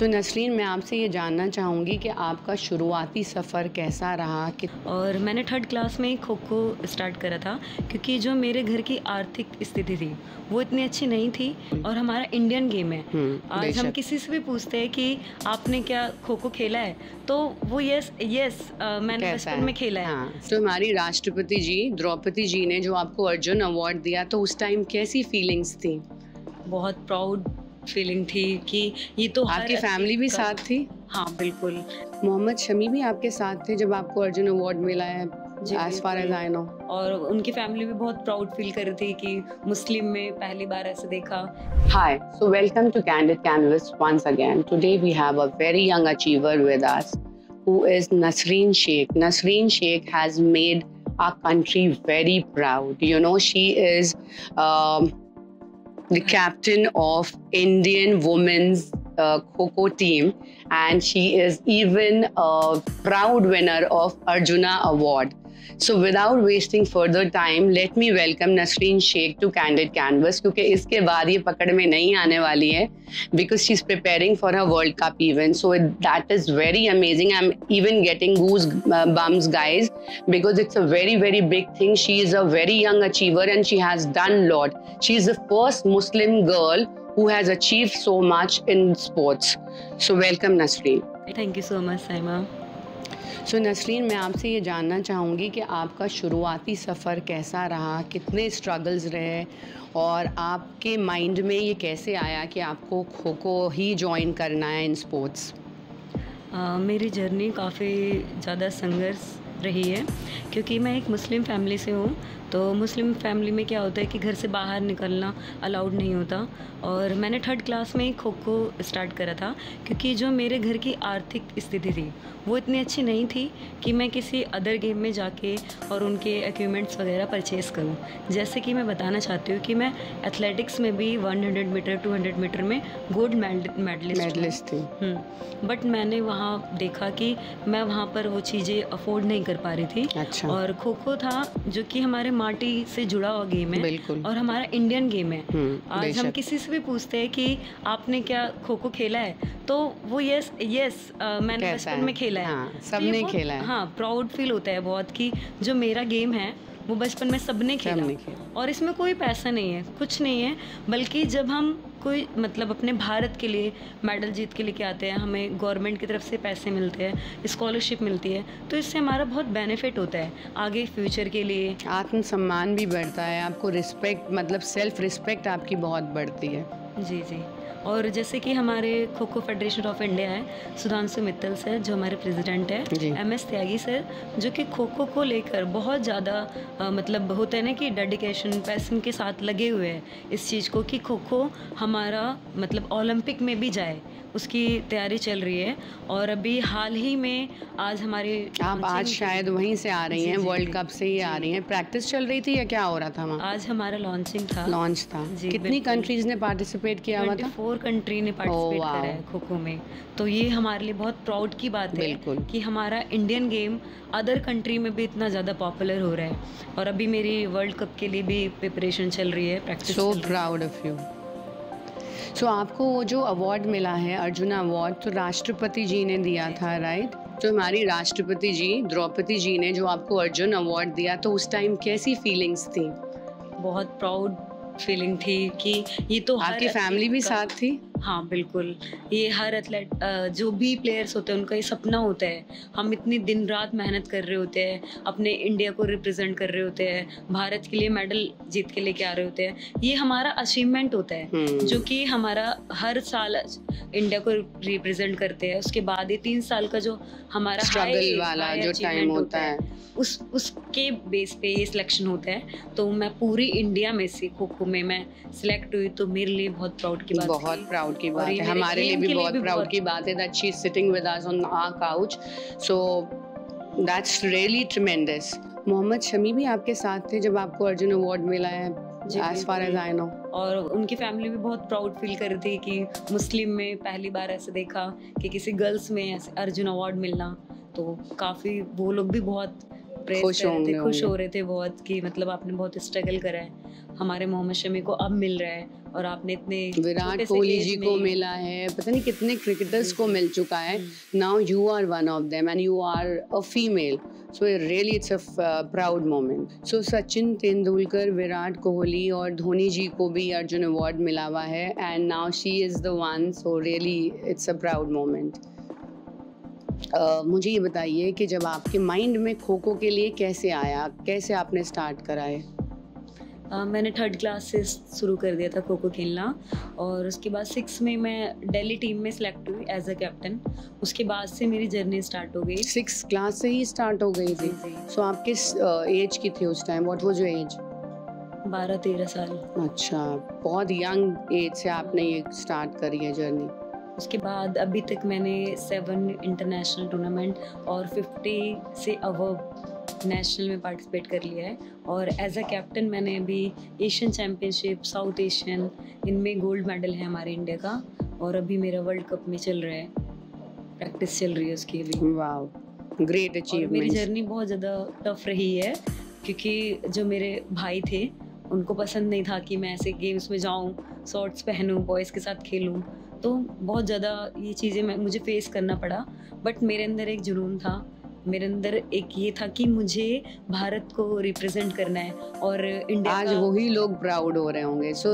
सो नसरीन, मैं आपसे ये जानना चाहूँगी कि आपका शुरुआती सफ़र कैसा रहा कि और मैंने थर्ड क्लास में ही खो खो स्टार्ट करा था, क्योंकि जो मेरे घर की आर्थिक स्थिति थी वो इतनी अच्छी नहीं थी। और हमारा इंडियन गेम है। आज हम बेशक। किसी से भी पूछते हैं कि आपने क्या खो खो खेला है, तो वो यस यस मैंने कैसा बचपन है? में खेला है। हाँ, तो हमारी राष्ट्रपति जी द्रौपदी जी ने जो आपको अर्जुन अवार्ड दिया, तो उस टाइम कैसी फीलिंग्स थी? बहुत प्राउड फीलिंग थी कि ये तो हर आपकी फैमिली भी एथलीट का। साथ थी? हाँ बिल्कुल। मोहम्मद शमी भी आपके साथ थे जब आपको अर्जुन अवार्ड मिला है, जी एज फार एज बिल्कुल। I know? और उनकी फैमिली भी बहुत प्राउड फील कर रही थी कि मुस्लिम में पहली बार ऐसे देखा। Hi, so welcome to Candid Canvas once again. Today we have a very young achiever with us who is Nasreen Sheikh. Nasreen Sheikh has made our country very proud. You know, she is the captain of Indian women's Kho-Kho team, and she is even a proud winner of Arjuna Award. So without wasting further time, let me welcome Nasreen Sheikh to Candid Canvas, क्योंकि इसके बाद ये पकड़ में नहीं आने वाली है, because she's preparing for her World Cup event. So that is very amazing. I'm even getting goosebumps, guys, because it's a very, very big thing. She is a very young achiever and she has done a lot. She is the first Muslim girl who has achieved so much in sports. So welcome, Nasreen. Thank you so much Saima. So Nasreen, मैं आपसे ये जानना चाहूँगी कि आपका शुरुआती सफ़र कैसा रहा, कितने स्ट्रगल्स रहे, और आपके माइंड में ये कैसे आया कि आपको खो खो ही ज्वाइन करना है इन स्पोर्ट्स? मेरी जर्नी काफ़ी ज़्यादा संघर्ष रही है, क्योंकि मैं एक मुस्लिम फैमिली से हूँ। तो मुस्लिम फैमिली में क्या होता है कि घर से बाहर निकलना अलाउड नहीं होता। और मैंने थर्ड क्लास में ही खो खो स्टार्ट करा था, क्योंकि जो मेरे घर की आर्थिक स्थिति थी वो इतनी अच्छी नहीं थी कि मैं किसी अदर गेम में जाके और उनके इक्विपमेंट्स वगैरह परचेज़ करूं। जैसे कि मैं बताना चाहती हूँ कि मैं एथलेटिक्स में भी 100 मीटर 200 मीटर में गोल्ड मेडलिस्ट थी। बट मैंने वहाँ देखा कि मैं वहाँ पर वो चीज़ें अफोर्ड नहीं कर पा रही थी। अच्छा। और खो खो था जो कि हमारे माटी से जुड़ा हुआ गेम है। बिल्कुल। और हमारा इंडियन गेम है। आज हम बेशक। किसी से भी पूछते हैं कि आपने क्या खो खो खेला है, तो वो यस मैंने कैसा बचपन है? में खेला है। हाँ, तो ये सबने बहुत- खेला है। हाँ, प्राउड फील होता है बहुत कि जो मेरा गेम है वो बचपन में सबने खेला। और इसमें कोई पैसा नहीं है, कुछ नहीं है, बल्कि जब हम कोई मतलब अपने भारत के लिए मेडल जीत के लेके आते हैं, हमें गवर्नमेंट की तरफ से पैसे मिलते हैं, स्कॉलरशिप मिलती है, तो इससे हमारा बहुत बेनिफिट होता है आगे फ्यूचर के लिए। आत्मसम्मान भी बढ़ता है, आपको रिस्पेक्ट, मतलब सेल्फ रिस्पेक्ट आपकी बहुत बढ़ती है। जी जी। और जैसे कि हमारे kho kho federation of India है, सुधांशु मित्तल सर जो हमारे प्रेसिडेंट जी। है, MS त्यागी सर जो कि खो खो को लेकर बहुत ज़्यादा मतलब होता है ना कि डेडिकेशन पैशन के साथ लगे हुए हैं इस चीज़ को कि खो खो हमारा मतलब ओलंपिक में भी जाए, उसकी तैयारी चल रही है। और अभी हाल ही में आज हमारी आप आज शायद वहीं से आ रही हैं, वर्ल्ड कप से ही आ रही हैं। प्रैक्टिस चल रही थी या क्या हो रहा था वहाँ? आज हमारा लॉन्चिंग था। लॉन्च था। जी, कितनी बिल्कुल। कंट्रीज ने पार्टिसिपेट किया हुआ था? 24 कंट्री ने पार्टिसिपेट वाह। करा है खो खो में। तो ये हमारे लिए बहुत प्राउड की बात है बिल्कुल। कि हमारा इंडियन गेम अदर कंट्री में भी इतना ज़्यादा पॉपुलर हो रहा है। और अभी मेरी वर्ल्ड कप के लिए भी प्रिपरेशन चल रही है, practice. So proud of you. So आपको वो जो अवार्ड मिला है अर्जुना अवार्ड, तो राष्ट्रपति जी ने दिया था, राइट? तो हमारी राष्ट्रपति जी द्रौपदी जी ने जो आपको अर्जुन अवार्ड दिया, तो उस टाइम कैसी फीलिंग्स थी? बहुत प्राउड फीलिंग थी कि ये तो हर आपकी फैमिली एथलीट भी का। साथ थी? हाँ बिल्कुल। ये हर एथलेट जो भी प्लेयर्स होते हैं उनका ये सपना होता है। हम इतनी दिन रात मेहनत कर रहे होते हैं, अपने इंडिया को रिप्रेजेंट कर रहे होते हैं, भारत के लिए मेडल जीत के लेके आ रहे होते हैं। ये हमारा अचीवमेंट होता है जो कि हमारा हर साल इंडिया को रिप्रेजेंट करते हैं। उसके बाद ये 3 साल का जो हमारा स्ट्रगल वाला जो टाइम होता है, उसके बेस पे ये सिलेक्शन होता है। तो मैं पूरी इंडिया में से खो खो में मैं सिलेक्ट हुई, तो मेरे लिए बहुत प्राउड की बात थी। बहुत प्राउड की बात और ये है, मेरे हमारे लिए गेम भी के लिए बहुत भी प्राउड बहुत- की बात है that she is sitting with us on our couch. So that's really tremendous. Mohammed Shami भी आपके साथ थे जब आपको अर्जुन अवार्ड मिला है, जी, as far as I know? और उनकी फैमिली भी बहुत प्राउड फील कर रही थी कि मुस्लिम में पहली बार ऐसे देखा कि किसी गर्ल्स में ऐसे अर्जुन अवार्ड मिलना। तो काफ़ी वो लोग भी बहुत प्रेस कर रहे थे, खुश हो रहे थे बहुत कि मतलब आपने बहुत स्ट्रगल करा है, हमारे मोहम्मद शमी को अब मिल रहा है और आपने इतने विराट कोहली जी को मिला है, पता नहीं कितने क्रिकेटर्स को मिल चुका है. Now you are one of them and you are a female, so really it's a proud moment. So Sachin Tendulkar, Virat Kohli और धोनी जी को भी अर्जुन अवार्ड मिला हुआ है and now she is the one, so really it's a proud moment. मुझे ये बताइए कि जब आपके माइंड में खो खो के लिए कैसे आया, कैसे आपने स्टार्ट करा है? मैंने 3rd क्लास से शुरू कर दिया था खो खो खेलना और उसके बाद 6 में मैं दिल्ली टीम में सिलेक्ट हुई एज अ कैप्टन. उसके बाद से मेरी जर्नी स्टार्ट हो गई. 6 क्लास से ही स्टार्ट हो गई थी? सो आप किस एज की थी उस time? What was your age? 12-13 साल. अच्छा, बहुत यंग एज से आपने ये स्टार्ट करी है जर्नी. उसके बाद अभी तक मैंने 7 इंटरनेशनल टूर्नामेंट और 50 से अबव नेशनल में पार्टिसिपेट कर लिया है और एज अ कैप्टन मैंने अभी एशियन चैम्पियनशिप, साउथ एशियन, इनमें गोल्ड मेडल है हमारे इंडिया का और अभी मेरा वर्ल्ड कप में चल रहा है, प्रैक्टिस चल रही है उसकी अभी. Wow, great achievement. मेरी जर्नी बहुत ज़्यादा टफ रही है क्योंकि जो मेरे भाई थे उनको पसंद नहीं था कि मैं ऐसे गेम्स में जाऊँ, शॉर्ट्स पहनूँ, बॉयज़ के साथ खेलूँ, तो बहुत ज़्यादा ये चीज़ें मुझे फेस करना पड़ा. बट मेरे अंदर एक जुनून था, मेरे अंदर एक ये था कि मुझे भारत को रिप्रेजेंट करना है और इंडिया. आज वही लोग प्राउड हो रहे होंगे. So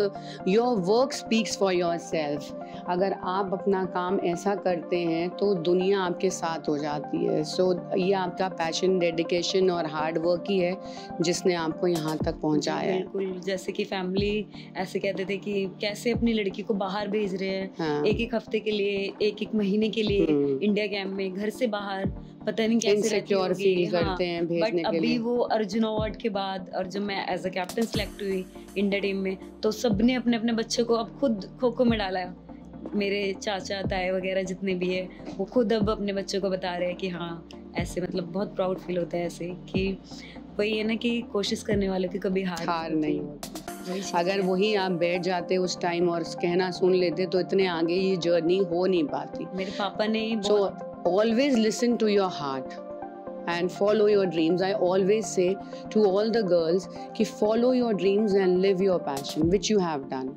your work speaks for yourself. अगर आप अपना काम ऐसा करते हैं तो दुनिया आपके साथ हो जाती है. सो ये आपका पैशन, डेडिकेशन और हार्ड वर्क ही है जिसने आपको यहाँ तक पहुँचाया है. बिल्कुल, जैसे कि फैमिली ऐसे कहते थे कि कैसे अपनी लड़की को बाहर भेज रहे हैं. हाँ. एक हफ्ते के लिए, एक महीने के लिए इंडिया कैंप में, घर से बाहर, पता नहीं कैसे इनसिक्योर फील करते हैं भेजने के लिए. बट अभी वो अर्जुन अवार्ड के बाद और जब मैं एज अ कैप्टन सिलेक्ट हुई इंडिया टीम में तो सबने अपने अपने बच्चों को अब खुद खो खो में डाला है. मेरे चाचा ताए वगैरह जितने भी है वो खुद अब अपने बच्चों को बता रहे हैं कि हाँ ऐसे, मतलब बहुत प्राउड फील होता है ऐसे कि वही है ना कि कोशिश करने वालों की कभी हार नहीं होती. अगर वही आप बैठ जाते उस टाइम और कहना सुन लेते तो इतने आगे ये जर्नी हो नहीं पाती. मेरे पापा ने always listen to your heart and follow your dreams. I always say to all the girls कि follow your dreams and live your passion, which you have done.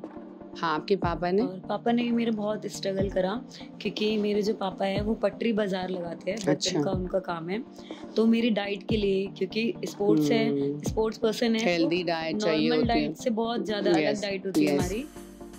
हाँ, आपके पापा ने? और पापा ने मेरे बहुत स्ट्रगल करा क्योंकि मेरे जो पापा है वो पटरी बाजार लगाते हैं. अच्छा. का उनका काम है. तो मेरी डाइट के लिए, क्योंकि स्पोर्ट्स है, स्पोर्ट्स पर्सन है, हेल्दी डाइट चाहिए होती है. नॉर्मल डाइट से बहुत ज़्यादा अलग डाइट होती है हमारी.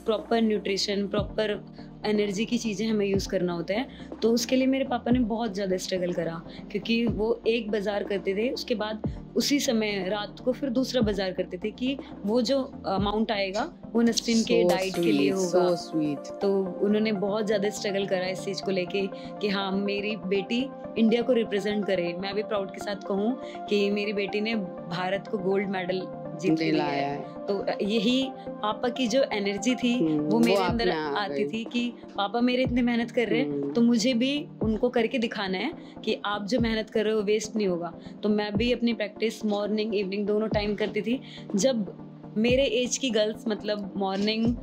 प्रॉपर न्यूट्रिशन, प्रॉपर एनर्जी की चीज़ें हमें यूज़ करना होता है. तो उसके लिए मेरे पापा ने बहुत ज़्यादा स्ट्रगल करा क्योंकि वो एक बाज़ार करते थे, उसके बाद उसी समय रात को फिर दूसरा बाज़ार करते थे कि वो जो अमाउंट आएगा वो नसरीन के डाइट के लिए होगा. तो उन्होंने बहुत ज़्यादा स्ट्रगल करा इस चीज़ को लेके कि हाँ मेरी बेटी इंडिया को रिप्रेजेंट करे. मैं भी प्राउड के साथ कहूँ कि मेरी बेटी ने भारत को गोल्ड मेडल जीत लिया है. तो यही पापा की जो एनर्जी थी वो मेरे अंदर आती थी कि पापा मेरे इतने मेहनत कर रहे हैं तो मुझे भी उनको करके दिखाना है कि आप जो मेहनत कर रहे हो वेस्ट नहीं होगा. तो मैं भी अपनी प्रैक्टिस मॉर्निंग इवनिंग दोनों टाइम करती थी. जब मेरे एज की गर्ल्स मतलब मॉर्निंग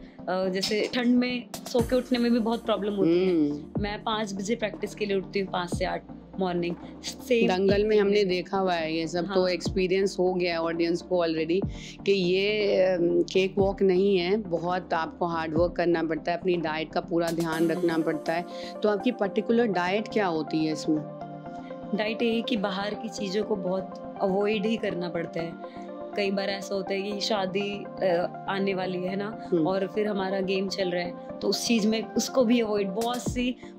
जैसे ठंड में सो के उठने में भी बहुत प्रॉब्लम होती है. मैं 5 बजे प्रैक्टिस के लिए उठती हूँ, 5 से 8 मॉर्निंग. दंगल में हमने देखा हुआ है ये सब. हाँ. तो एक्सपीरियंस हो गया है ऑडियंस को ऑलरेडी कि ये केक वॉक नहीं है. बहुत आपको हार्ड वर्क करना पड़ता है, अपनी डाइट का पूरा ध्यान रखना पड़ता है. तो आपकी पर्टिकुलर डाइट क्या होती है इसमें? डाइट ये कि बाहर की चीज़ों को बहुत अवॉइड ही करना पड़ता है. कई बार ऐसा होता है कि शादी आने वाली है ना और फिर हमारा गेम चल रहा है तो उस चीज़ में उसको भी अवॉइड,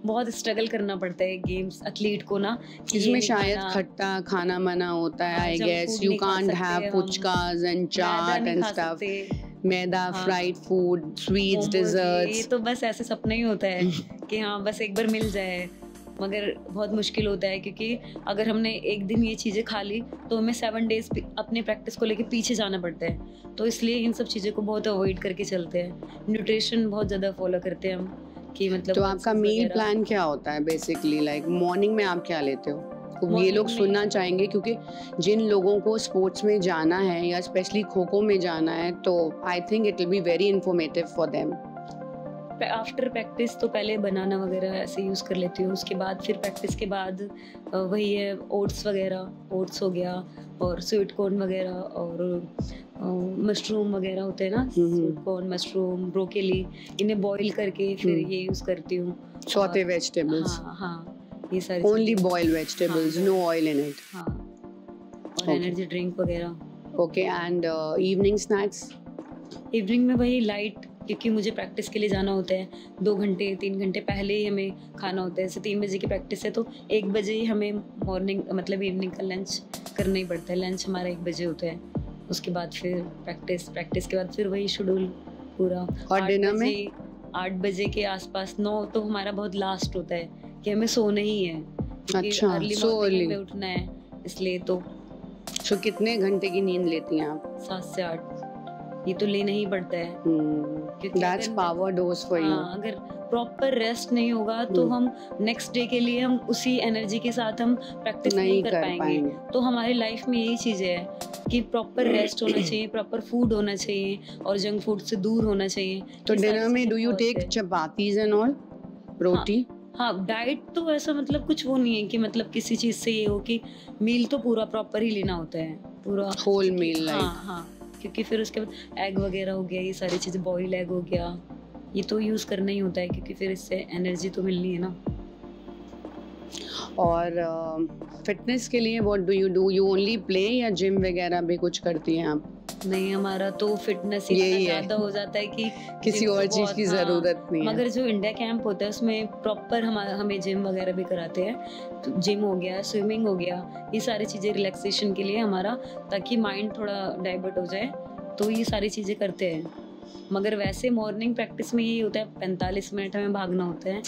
बहुत स्ट्रगल करना पड़ता है गेम्स एथलीट को ना. इसमें शायद खट्टा खाना मना होता है. I guess you can't have puchkas and chaat and stuff. Maida, fried food, sweets, desserts. ये तो बस ऐसे सपना ही होता है कि हाँ बस एक बार मिल जाए, मगर बहुत मुश्किल होता है क्योंकि अगर हमने एक दिन ये चीज़ें खा ली तो हमें 7 डेज अपने प्रैक्टिस को लेके पीछे जाना पड़ता है. तो इसलिए इन सब चीज़ों को बहुत अवॉइड करके चलते हैं. न्यूट्रिशन बहुत ज़्यादा फॉलो करते हैं हम कि मतलब. तो आपका मील प्लान क्या होता है बेसिकली? लाइक मॉर्निंग में आप क्या लेते हो? तो ये लोग सुनना चाहेंगे क्योंकि जिन लोगों को स्पोर्ट्स में जाना है या स्पेशली खो खो में जाना है तो I think it will be very informative for them. After practice तो पहले बनाना वगैरह ऐसे यूज़ कर लेती हूँ, उसके बाद फिर प्रैक्टिस के बाद वही है ओट्स वगैरह, ओट्स हो गया और स्वीट कॉर्न वगैरह और मशरूम वगैरह होते हैं ना, स्वीट कॉर्न, मशरूम, ब्रोकेली, इन्हें बॉईल करके फिर ये यूज़ करती हूँ। Saute vegetables? हाँ, ये सारी only boiled vegetables, no oil in it? हाँ, और एनर्जी ड्रिंक वगैरह। Okay, and evening snacks? Evening में वही लाइट, क्योंकि मुझे प्रैक्टिस के लिए जाना होता है 2 घंटे 3 घंटे पहले ही हमें खाना होता है। जैसे 3 बजे की प्रैक्टिस है तो 1 बजे ही हमें मॉर्निंग मतलब इवनिंग का लंच करना ही पड़ता है। लंच हमारा 1 बजे होता है, उसके बाद फिर प्रैक्टिस के बाद फिर वही शेड्यूल पूरा। और डिनर में 8 बजे के आसपास, 9 तो हमारा बहुत लास्ट होता है कि हमें सोना ही है, अच्छा, अर्ली मॉर्निंग में उठना है, इसलिए तो। सो कितने घंटे की नींद लेती हैं आप? 7 से 8 ये तो लेना ही पड़ता है, क्योंकि that's power dose for you. अगर प्रॉपर रेस्ट नहीं होगा तो हम नेक्स्ट डे के लिए हम उसी एनर्जी के साथ हम प्रैक्टिस नहीं कर पाएंगे। तो हमारी लाइफ में यही चीज़ें है कि प्रॉपर रेस्ट होना चाहिए, प्रॉपर फूड होना चाहिए और जंक फूड से दूर होना चाहिए। तो डिनर में do you take chapatis and all, roti? हाँ, डाइट तो ऐसा मतलब कुछ वो नहीं है कि मतलब किसी चीज़ से ये हो कि मील तो पूरा प्रॉपर ही लेना होता है, पूरा होल मील। हाँ, क्योंकि फिर उसके बाद एग वगैरह हो गया, ये सारी चीज़ें, बॉइल एग हो गया, ये तो यूज़ करना ही होता है क्योंकि फिर इससे एनर्जी तो मिलनी है ना। और फिटनेस के लिए what do you only play या जिम वगैरह भी कुछ करती हैं आप? नहीं, हमारा तो फिटनेस ही ज़्यादा हो जाता है कि किसी और चीज़ की ज़रूरत नहीं है। मगर जो इंडिया कैंप होता है उसमें प्रॉपर हमें जिम वगैरह भी कराते हैं। तो जिम हो गया, स्विमिंग हो गया, ये सारी चीज़ें रिलैक्सेशन के लिए हमारा, ताकि माइंड थोड़ा डाइवर्ट हो जाए, तो ये सारी चीज़ें करते हैं। मगर वैसे मॉर्निंग प्रैक्टिस में यही होता है 45 मिनट हमें भागना होता है,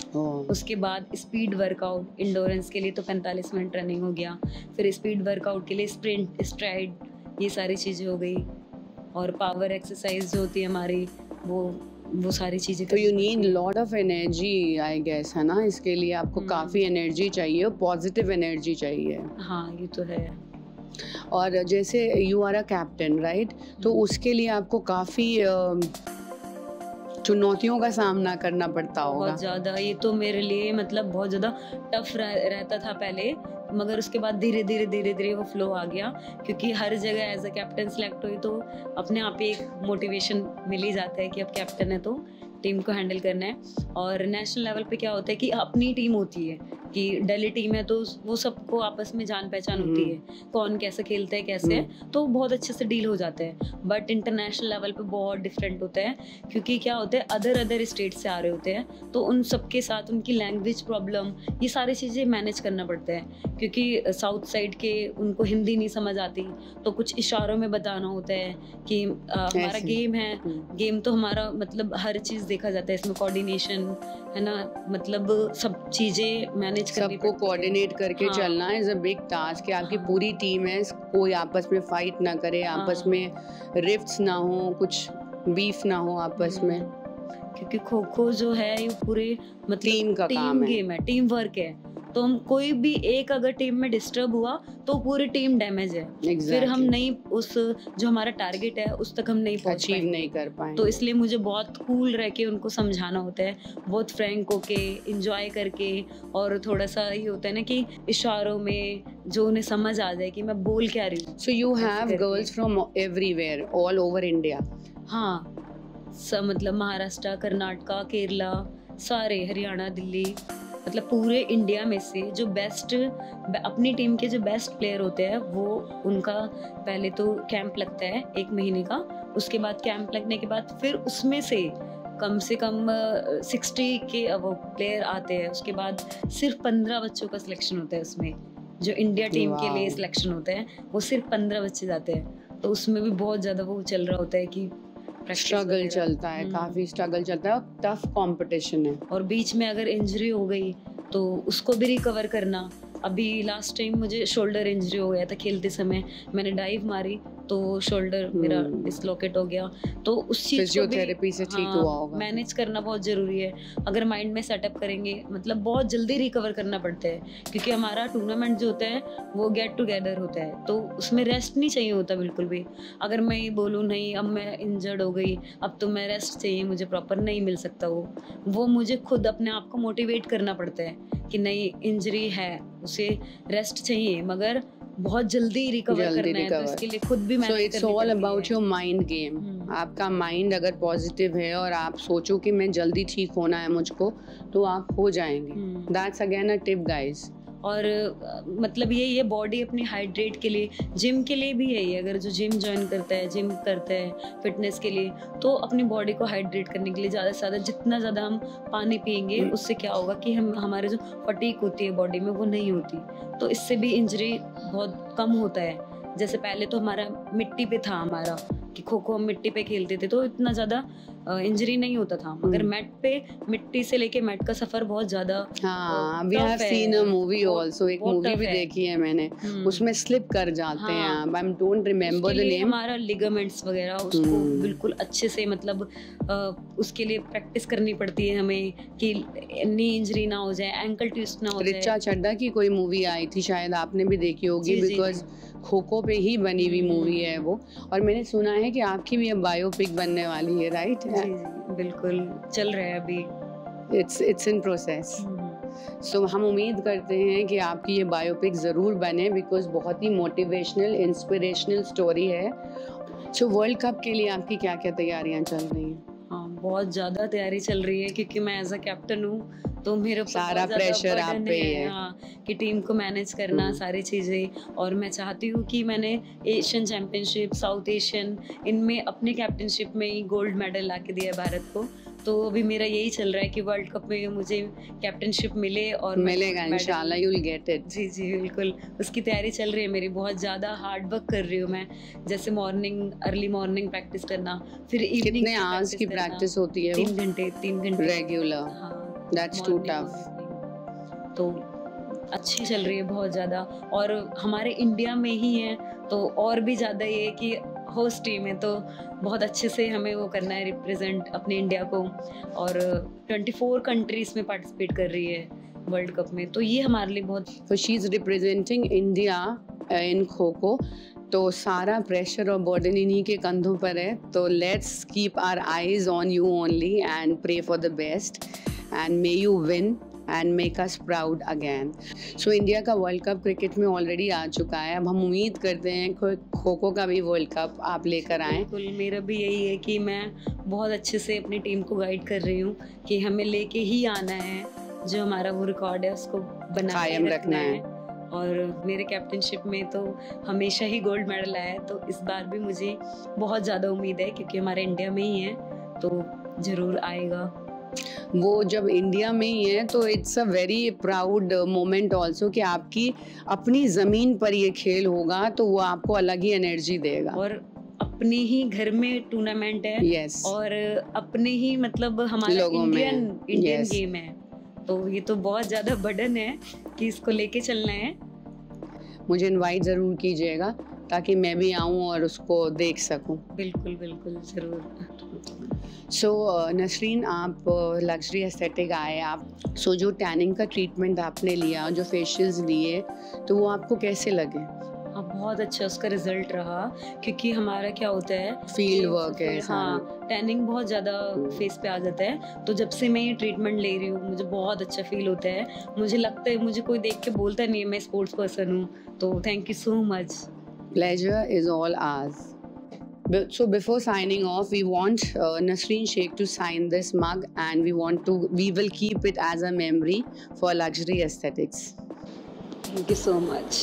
उसके बाद स्पीड वर्कआउट, इंडोरेंस के लिए तो 45 मिनट रनिंग हो गया, फिर स्पीड वर्कआउट के लिए स्प्रिंट, स्ट्राइड, ये सारी चीज़ें हो गई, और पावर एक्सरसाइज जो होती है हमारी वो सारी चीज़ें। तो you need lot of energy I guess, है ना? इसके लिए आपको काफ़ी एनर्जी चाहिए, पॉजिटिव एनर्जी चाहिए। हाँ, ये तो है। और जैसे you are a captain, right? तो उसके लिए आपको काफ़ी चुनौतियों का सामना करना पड़ता होगा। बहुत ज़्यादा, ये तो मेरे लिए मतलब बहुत ज़्यादा टफ रहता था पहले, मगर उसके बाद धीरे धीरे वो फ्लो आ गया, क्योंकि हर जगह एज अ कैप्टन सेलेक्ट हुई तो अपने आप ही एक मोटिवेशन मिल ही जाता है कि अब कैप्टन है तो टीम को हैंडल करना है। और नेशनल लेवल पे क्या होता है कि अपनी टीम होती है, कि दिल्ली टीम है तो वो सबको आपस में जान पहचान होती है, कौन कैसे खेलता है कैसे है, तो बहुत अच्छे से डील हो जाता है। बट इंटरनेशनल लेवल पे बहुत डिफरेंट होता है, क्योंकि क्या होता है अदर स्टेट से आ रहे होते हैं, तो उन सबके साथ उनकी लैंग्वेज प्रॉब्लम, ये सारी चीज़ें मैनेज करना पड़ता है, क्योंकि साउथ साइड के उनको हिंदी नहीं समझ आती, तो कुछ इशारों में बताना होता है कि हमारा गेम है, गेम तो हमारा मतलब हर चीज़ देखा जाता है इसमें, कोऑर्डिनेशन है ना, मतलब सब चीज़ें मैनेज करनी, सबको कोऑर्डिनेट करके चलना इज अ बिग टास्क। आपकी पूरी टीम है, कोई आपस में फाइट ना करे, आपस में रिफ्ट्स ना हो, कुछ बीफ ना हो आपस में, क्योंकि खो खो जो है ये पूरे मतलब टीम का काम है, गेम है, टीम वर्क है। तो हम कोई भी एक अगर टीम में डिस्टर्ब हुआ तो पूरी टीम डैमेज है। फिर हम नहीं उस जो हमारा टारगेट है उस तक हम नहीं अचीव नहीं कर पाएंगे। तो इसलिए मुझे बहुत कूल रह के उनको समझाना होता है, बहुत फ्रैंक होके, एंजॉय करके, और थोड़ा सा ये होता है ना कि इशारों में जो उन्हें समझ आ जाए कि मैं बोल क्या रही हूँ। So you have girls from everywhere, all over India? हाँ, सब मतलब महाराष्ट्र, कर्नाटका, केरला, सारे, हरियाणा, दिल्ली, मतलब पूरे इंडिया में से जो बेस्ट, अपनी टीम के जो बेस्ट प्लेयर होते हैं वो, उनका पहले तो कैंप लगता है 1 महीने का, उसके बाद कैंप लगने के बाद फिर उसमें से कम 60 के वो प्लेयर आते हैं, उसके बाद सिर्फ 15 बच्चों का सिलेक्शन होता है उसमें, जो इंडिया टीम के लिए सिलेक्शन होता है वो सिर्फ 15 बच्चे जाते हैं। तो उसमें भी बहुत ज़्यादा वो चल रहा होता है कि स्ट्रगल चलता है, काफी स्ट्रगल चलता है, और टफ कंपटीशन है। और बीच में अगर इंजरी हो गई तो उसको भी रिकवर करना। अभी लास्ट टाइम मुझे शोल्डर इंजरी हो गया था खेलते समय, मैंने डाइव मारी तो शोल्डर मेरा डिसलोकेट हो गया। तो उस चीज को भी फिजियोथेरेपी से ठीक हुआ होगा। मैनेज करना बहुत जरूरी है। अगर माइंड में सेटअप करेंगे मतलब बहुत जल्दी रिकवर करना पड़ता है, क्योंकि हमारा टूर्नामेंट जो होता है वो गेट टुगेदर होता है, तो उसमें रेस्ट नहीं चाहिए होता बिल्कुल भी। अगर मैं ये बोलूँ नहीं अब मैं इंजर्ड हो गई, अब तो मैं रेस्ट चाहिए मुझे, प्रॉपर नहीं मिल सकता वो मुझे खुद अपने आप को मोटिवेट करना पड़ता है कि नहीं इंजरी है, उसे रेस्ट चाहिए, मगर बहुत जल्दी रिकवर करना है, तो इसके लिए खुद भी so it's all about your mind game. आपका माइंड अगर पॉजिटिव है और आप सोचो कि मैं जल्दी ठीक होना है मुझको, तो आप हो जाएंगे। That's again a tip guys. और मतलब ये बॉडी अपनी हाइड्रेट के लिए, जिम के लिए भी है ये। अगर जो जिम ज्वाइन करता है, जिम करता है फिटनेस के लिए, तो अपनी बॉडी को हाइड्रेट करने के लिए ज़्यादा से ज़्यादा जितना ज़्यादा हम पानी पियेंगे उससे क्या होगा कि हमारे जो फटीक होती है बॉडी में वो नहीं होती, तो इससे भी इंजरी बहुत कम होता है। जैसे पहले तो हमारा मिट्टी पे था हमारा कि खो खो हम मिट्टी पे खेलते थे, तो इतना ज़्यादा इंजरी नहीं होता था, मगर मैट पे मिट्टी से लेके मैट का सफर बहुत ज्यादा we have seen a movie also, एक मूवी भी देखी है मैंने, उसमें स्लिप कर जाते हैं आप। I don't remember the name. हमारा लिगामेंट्स वगैरह उसको बिल्कुल अच्छे से मतलब उसके लिए प्रैक्टिस करनी पड़ती है हमें कि नी इंजरी ना हो जाए, एंकल ट्विस्ट ना हो जाए। रिचा चड्ढा की कोई मूवी आई थी, शायद आपने भी देखी होगी, बिकॉज खो खो पे ही बनी हुई मूवी है वो। और मैंने सुना है कि आपकी भी अब बायोपिक बनने वाली है, राइट? जी बिल्कुल चल रहा है अभी, इट्स इन प्रोसेस। सो हम उम्मीद करते हैं कि आपकी ये बायोपिक ज़रूर बने, बिकॉज बहुत ही मोटिवेशनल इंस्पिरेशनल स्टोरी है। सो वर्ल्ड कप के लिए आपकी क्या क्या तैयारियां चल रही हैं? हाँ बहुत ज़्यादा तैयारी चल रही है, क्योंकि मैं एज अ कैप्टन हूँ तो मेरे ऊपर सारा प्रेशर आप पे है। हाँ, कि टीम को मैनेज करना सारी चीज़ें। और मैं चाहती हूँ कि मैंने एशियन चैम्पियनशिप, साउथ एशियन, इनमें अपने कैप्टनशिप में ही गोल्ड मेडल ला के दिया है भारत को। तो अभी मेरा यही चल रहा है कि वर्ल्ड कप में मुझे कैप्टनशिप मिले और मिलेगा इंशाल्लाह, यू विल गेट इट। जी बिल्कुल, उसकी तैयारी चल रही है मेरी। बहुत ज़्यादा हार्ड वर्क कर रही हूँ मैं, जैसे अर्ली मॉर्निंग प्रैक्टिस करना, फिर इवनिंग। कितने आवर्स की प्रैक्टिस होती है? 3 घंटे रेगुलर। हाँ, दैट्स टू टफ। तो अच्छी चल रही है बहुत ज़्यादा, और हमारे इंडिया में ही है तो और भी ज़्यादा ये कि होस्ट टीम है, तो बहुत अच्छे से हमें वो करना है, रिप्रेजेंट अपने इंडिया को। और 24 कंट्रीज में पार्टिसिपेट कर रही है वर्ल्ड कप में, तो ये हमारे लिए बहुत। तो she is representing India in kho kho, तो सारा प्रेशर और बर्डन इन्हीं के कंधों पर है। तो let's keep our eyes on you only and pray for the best and may you win and make us proud again. So India का वर्ल्ड कप क्रिकेट में ऑलरेडी आ चुका है, अब हम उम्मीद करते हैं खो खो का भी वर्ल्ड कप आप लेकर आएँ। बिल्कुल, मेरा भी यही है कि मैं बहुत अच्छे से अपनी टीम को गाइड कर रही हूँ कि हमें लेके ही आना है, जो हमारा वो रिकॉर्ड है उसको बना के रखना है। और मेरे कैप्टनशिप में तो हमेशा ही गोल्ड मेडल आया है, तो इस बार भी मुझे बहुत ज़्यादा उम्मीद है, क्योंकि हमारे इंडिया में ही है तो ज़रूर आएगा। वो जब इंडिया में ही है तो it's a very proud moment also कि आपकी अपनी ज़मीन पर ये खेल होगा, तो वो आपको अलग ही एनर्जी देगा। और अपने ही घर में टूर्नामेंट है। yes. और अपने ही मतलब हमारा इंडियन गेम है, तो ये तो बहुत ज़्यादा बर्डन है कि इसको लेके चलना है। मुझे इनवाइट ज़रूर कीजिएगा ताकि मैं भी आऊँ और उसको देख सकूँ। बिल्कुल बिल्कुल ज़रूर। सो नसरीन, आप लग्जरी एस्थेटिक आए आप, सो जो टैनिंग का ट्रीटमेंट आपने लिया, जो फेशियल्स लिए, तो वो आपको कैसे लगे? हाँ बहुत अच्छा उसका रिजल्ट रहा, क्योंकि हमारा क्या होता है फील्ड वर्क है। हाँ, टैनिंग बहुत ज़्यादा फेस पे आ जाता है, तो जब से मैं ये ट्रीटमेंट ले रही हूँ मुझे बहुत अच्छा फील होता है। मुझे लगता है, मुझे कोई देख के बोलता नहीं है मैं स्पोर्ट्स पर्सन हूँ, तो thank you so much. Pleasure is all ours. So before signing off, we want Nasreen Sheikh to sign this mug, and we will keep it as a memory for Luxury Aesthetics. Thank you so much.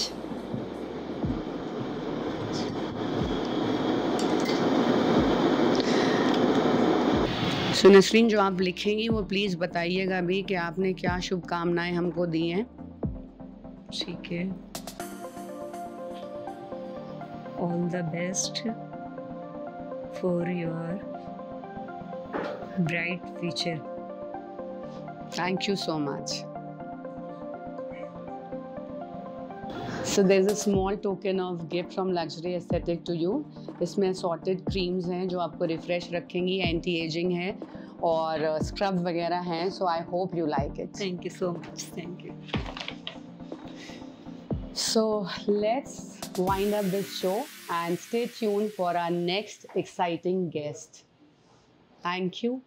So Nasreen, जो आप लिखेंगी वो please बताइएगा भी कि आपने क्या शुभकामनाएं हमको दी हैं। ठीक है। All the best for your bright future. Thank you so much. So there's a small token of gift from Luxury Aesthetic to you. इसमें assorted creams हैं जो आपको refresh रखेंगी, anti aging है और scrub वगैरह हैं. So I hope you like it. Thank you so much. Thank you. So let's wind up this show and stay tuned for our next exciting guest. Thank you.